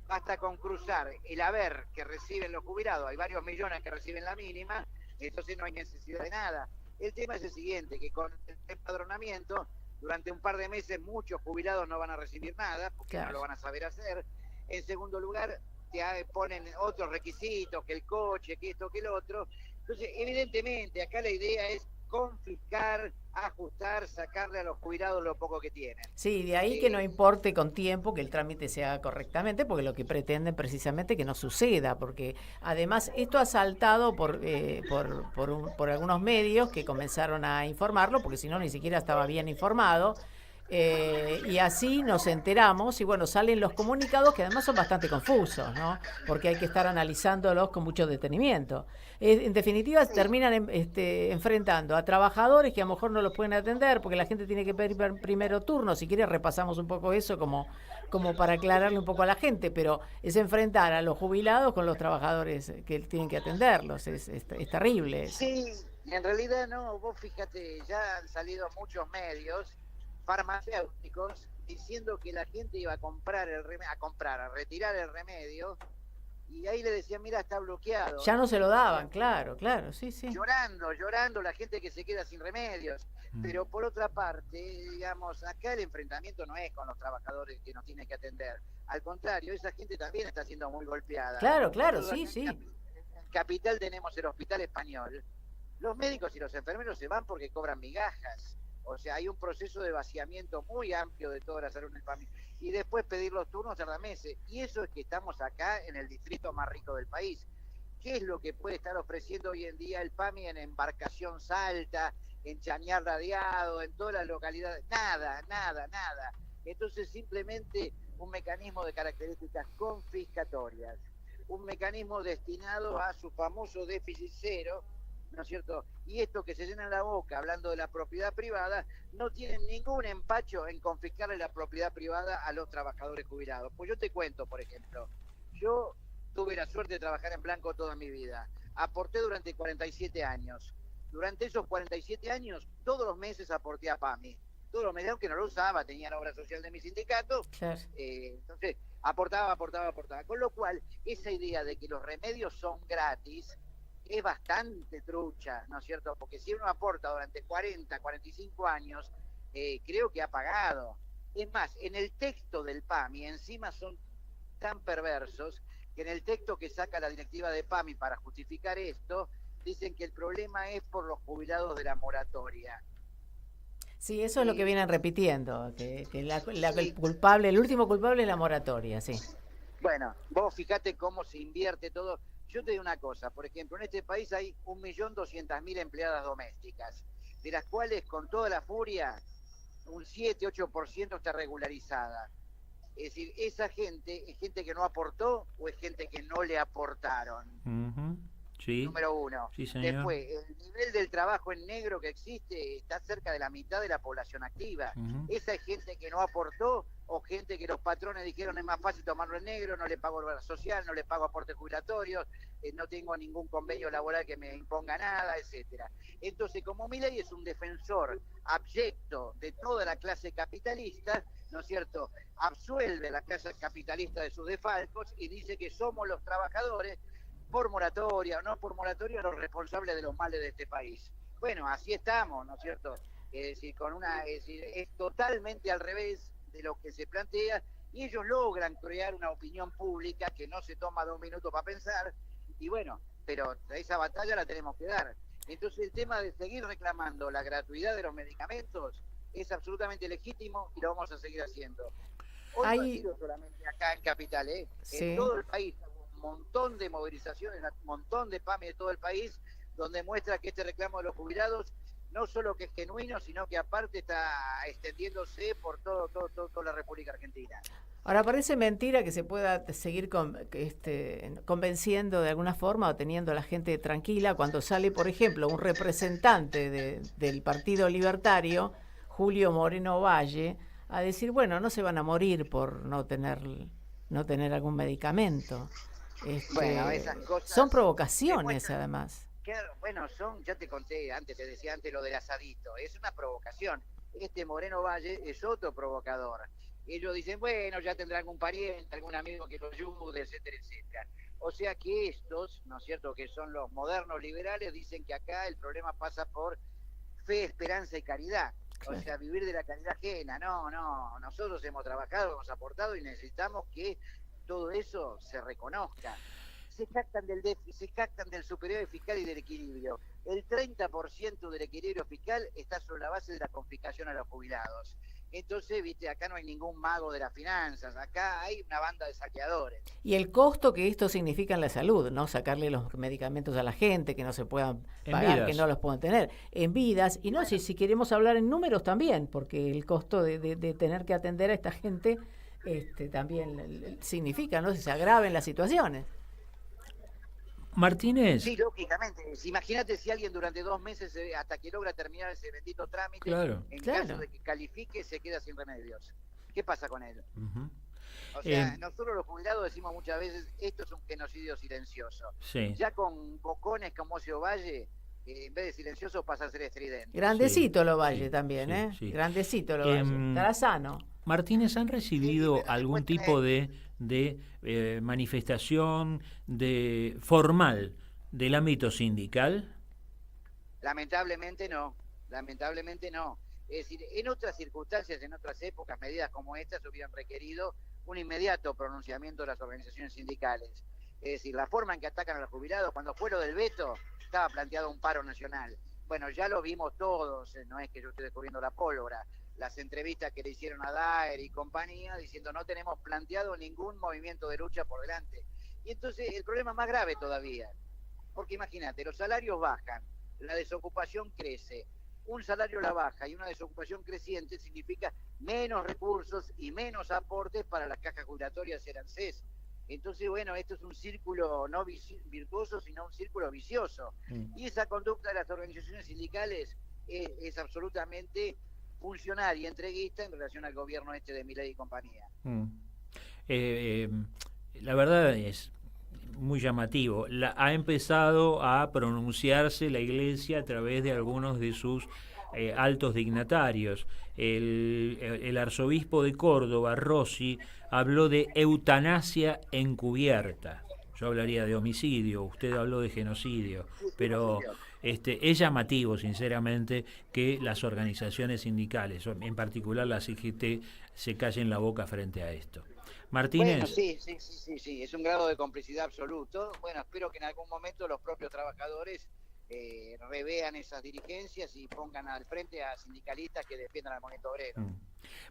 Basta con cruzar el haber que reciben los jubilados, hay varios millones que reciben la mínima, entonces no hay necesidad de nada. El tema es el siguiente, que con el empadronamiento, durante un par de meses muchos jubilados no van a recibir nada, porque no lo van a saber hacer. En segundo lugar, te ponen otros requisitos, que el coche, que esto, que el otro. Entonces, evidentemente, acá la idea es confiscar, ajustar, sacarle a los jubilados lo poco que tienen. Sí, de ahí que no importe con tiempo que el trámite se haga correctamente, porque lo que pretenden precisamente que no suceda, porque además esto ha saltado por algunos medios que comenzaron a informarlo, porque si no ni siquiera estaba bien informado. Y así nos enteramos y bueno, salen los comunicados que además son bastante confusos, ¿no? Porque hay que estar analizándolos con mucho detenimiento. En definitiva, terminan enfrentando a trabajadores que a lo mejor no los pueden atender porque la gente tiene que pedir primero turno. Si quiere repasamos un poco eso como para aclararle un poco a la gente, pero es enfrentar a los jubilados con los trabajadores que tienen que atenderlos. Es terrible. Sí, en realidad no, vos fíjate, ya han salido muchos medios farmacéuticos diciendo que la gente iba a comprar a retirar el remedio, y ahí le decían, mira, está bloqueado. Ya no se lo daban, claro, sí. Llorando la gente que se queda sin remedios. Pero por otra parte, digamos, acá el enfrentamiento no es con los trabajadores que nos tienen que atender. Al contrario, esa gente también está siendo muy golpeada. Claro, Nosotros sí. En Capital tenemos el Hospital Español. Los médicos y los enfermeros se van porque cobran migajas. O sea, hay un proceso de vaciamiento muy amplio de toda la salud en el PAMI. Y después pedir los turnos tarda meses. Y eso es que estamos acá en el distrito más rico del país. ¿Qué es lo que puede estar ofreciendo hoy en día el PAMI en Embarcación Salta, en Chañar Radiado, en todas las localidades? Nada. Entonces simplemente un mecanismo de características confiscatorias, un mecanismo destinado a su famoso déficit cero, ¿no es cierto? Y esto que se llenan la boca hablando de la propiedad privada, no tienen ningún empacho en confiscarle la propiedad privada a los trabajadores jubilados. Pues yo te cuento, por ejemplo, yo tuve la suerte de trabajar en blanco toda mi vida, aporté durante 47 años. Durante esos 47 años, todos los meses aporté a PAMI. Todos los meses, aunque no lo usaba, tenía la obra social de mi sindicato. Claro. Entonces, aportaba. Con lo cual, esa idea de que los remedios son gratis es bastante trucha, ¿no es cierto? Porque si uno aporta durante 40, 45 años, creo que ha pagado. Es más, en el texto del PAMI, encima son tan perversos, que en el texto que saca la directiva de PAMI para justificar esto, dicen que el problema es por los jubilados de la moratoria. Sí, eso es lo que vienen repitiendo, que el último culpable es la moratoria, sí. Bueno, vos fíjate cómo se invierte todo. Yo te digo una cosa, por ejemplo, en este país hay 1.200.000 empleadas domésticas, de las cuales con toda la furia un 7-8% está regularizada. Es decir, esa gente es gente que no aportó o es gente que no le aportaron. Sí. Número uno. Sí, señor. Después, el nivel del trabajo en negro que existe está cerca de la mitad de la población activa. Esa es gente que no aportó o gente que los patrones dijeron es más fácil tomarlo en negro, no le pago obra social, no le pago aportes jubilatorios, no tengo ningún convenio laboral que me imponga nada, etcétera. Entonces, como Milei es un defensor abyecto de toda la clase capitalista, ¿no es cierto?, absuelve a la clase capitalista de sus desfalcos y dice que somos los trabajadores, por moratoria o no por moratoria, los responsables de los males de este país. Bueno, así estamos, ¿no es cierto? Es decir, es totalmente al revés de lo que se plantea, y ellos logran crear una opinión pública que no se toma 2 minutos para pensar, y bueno, pero esa batalla la tenemos que dar. Entonces el tema de seguir reclamando la gratuidad de los medicamentos es absolutamente legítimo y lo vamos a seguir haciendo. Hoy no ha sido solamente acá en Capital, Sí. En todo el país un montón de movilizaciones, un montón de PAMI de todo el país, donde muestra que este reclamo de los jubilados no solo que es genuino, sino que aparte está extendiéndose por toda la República Argentina. Ahora, parece mentira que se pueda seguir convenciendo de alguna forma o teniendo a la gente tranquila cuando sale, por ejemplo, un representante del Partido Libertario, Julio Moreno Valle, a decir, bueno, no se van a morir por no tener algún medicamento. Bueno, esas cosas son provocaciones, además. Claro, bueno, ya te conté antes, te decía antes lo del asadito, es una provocación. Este Moreno Valle es otro provocador. Ellos dicen, bueno, ya tendrá algún pariente, algún amigo que lo ayude, etcétera, etcétera. O sea que estos, ¿no es cierto?, que son los modernos liberales, dicen que acá el problema pasa por fe, esperanza y caridad. Claro. O sea, vivir de la caridad ajena. No, nosotros hemos trabajado, hemos aportado y necesitamos que todo eso se reconozca. Se jactan del déficit, se jactan del superávit fiscal y del equilibrio. El 30% del equilibrio fiscal está sobre la base de la confiscación a los jubilados. Entonces, viste, acá no hay ningún mago de las finanzas, acá hay una banda de saqueadores. Y el costo que esto significa en la salud, ¿no? Sacarle los medicamentos a la gente, que no se puedan pagar, que no los puedan tener, en vidas. Y no, si queremos hablar en números también, porque el costo de tener que atender a esta gente también significa, ¿no? Se agraven las situaciones. Martínez. Sí, lógicamente. Imagínate si alguien durante 2 meses, hasta que logra terminar ese bendito trámite, en caso de que califique, se queda sin remedios. ¿Qué pasa con él? O sea, nosotros los jubilados decimos muchas veces, esto es un genocidio silencioso. Sí. Ya con bocones como Ocio Valle, en vez de silencioso pasa a ser estridente. Grandecito lo Valle también, ¿eh? Grandecito lo Valle. Estará sano. Martínez, ¿han recibido algún tipo de manifestación formal del ámbito sindical? Lamentablemente no. Lamentablemente no. Es decir, en otras circunstancias, en otras épocas, medidas como estas hubieran requerido un inmediato pronunciamiento de las organizaciones sindicales. Es decir, la forma en que atacan a los jubilados, cuando fue lo del veto, estaba planteado un paro nacional. Bueno, ya lo vimos todos, no es que yo esté descubriendo la pólvora. Las entrevistas que le hicieron a Daer y compañía, diciendo no tenemos planteado ningún movimiento de lucha por delante. Y entonces el problema es más grave todavía, porque imagínate, los salarios bajan, la desocupación crece, un salario a la baja y una desocupación creciente significa menos recursos y menos aportes para las cajas jubilatorias y el ANSES. Entonces, bueno, esto es un círculo no virtuoso, sino un círculo vicioso. Y esa conducta de las organizaciones sindicales es absolutamente funcional y entreguista en relación al gobierno de Milei y compañía. La verdad es muy llamativo. Ha empezado a pronunciarse la Iglesia a través de algunos de sus altos dignatarios. El arzobispo de Córdoba, Rossi, habló de eutanasia encubierta. Yo hablaría de homicidio, usted habló de genocidio, pero es llamativo, sinceramente, que las organizaciones sindicales, en particular la CGT, se callen la boca frente a esto. Martínez. Bueno, sí, es un grado de complicidad absoluto. Bueno, espero que en algún momento los propios trabajadores revean esas dirigencias y pongan al frente a sindicalistas que defiendan al movimiento obrero.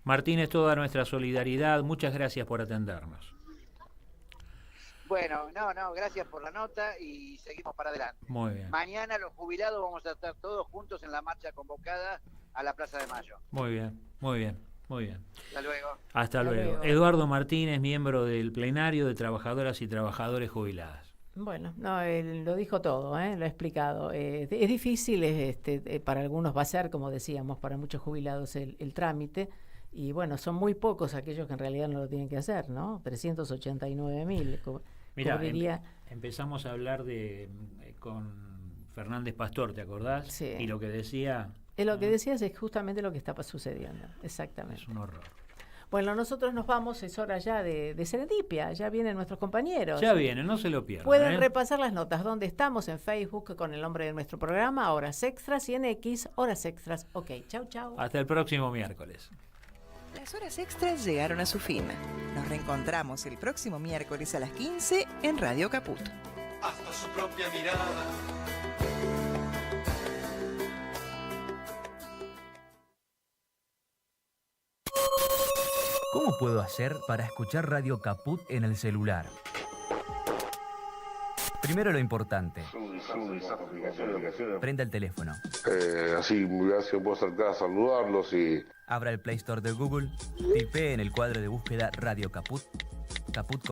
Martínez, toda nuestra solidaridad, muchas gracias por atendernos. Bueno, gracias por la nota y seguimos para adelante. Muy bien. Mañana los jubilados vamos a estar todos juntos en la marcha convocada a la Plaza de Mayo. Muy bien. Hasta luego. Hasta luego. Eduardo Martínez, miembro del plenario de trabajadoras y trabajadores jubiladas. Bueno, él lo dijo todo, lo ha explicado. Es difícil, para algunos va a ser, como decíamos, para muchos jubilados el trámite. Y bueno, son muy pocos aquellos que en realidad no lo tienen que hacer, ¿no? 389.000. Mira, empezamos a hablar con Fernández Pastor, ¿te acordás? Sí. Y lo que decía... Lo que decías es justamente lo que está sucediendo, exactamente. Es un horror. Bueno, nosotros nos vamos, es hora ya de Serendipia, ya vienen nuestros compañeros. Ya vienen, no se lo pierdan. Pueden repasar las notas, donde estamos en Facebook con el nombre de nuestro programa, Horas Extras, y en X, Horas Extras. Ok, chau. Hasta el próximo miércoles. Las horas extras llegaron a su fin. Nos reencontramos el próximo miércoles a las 15 en Radio Caput. Hasta su propia mirada. ¿Cómo puedo hacer para escuchar Radio Caput en el celular? Primero lo importante. Prenda el teléfono. Así me puedo acercar a saludarlos y... Abra el Play Store de Google, tipee en el cuadro de búsqueda Radio Caput. Caput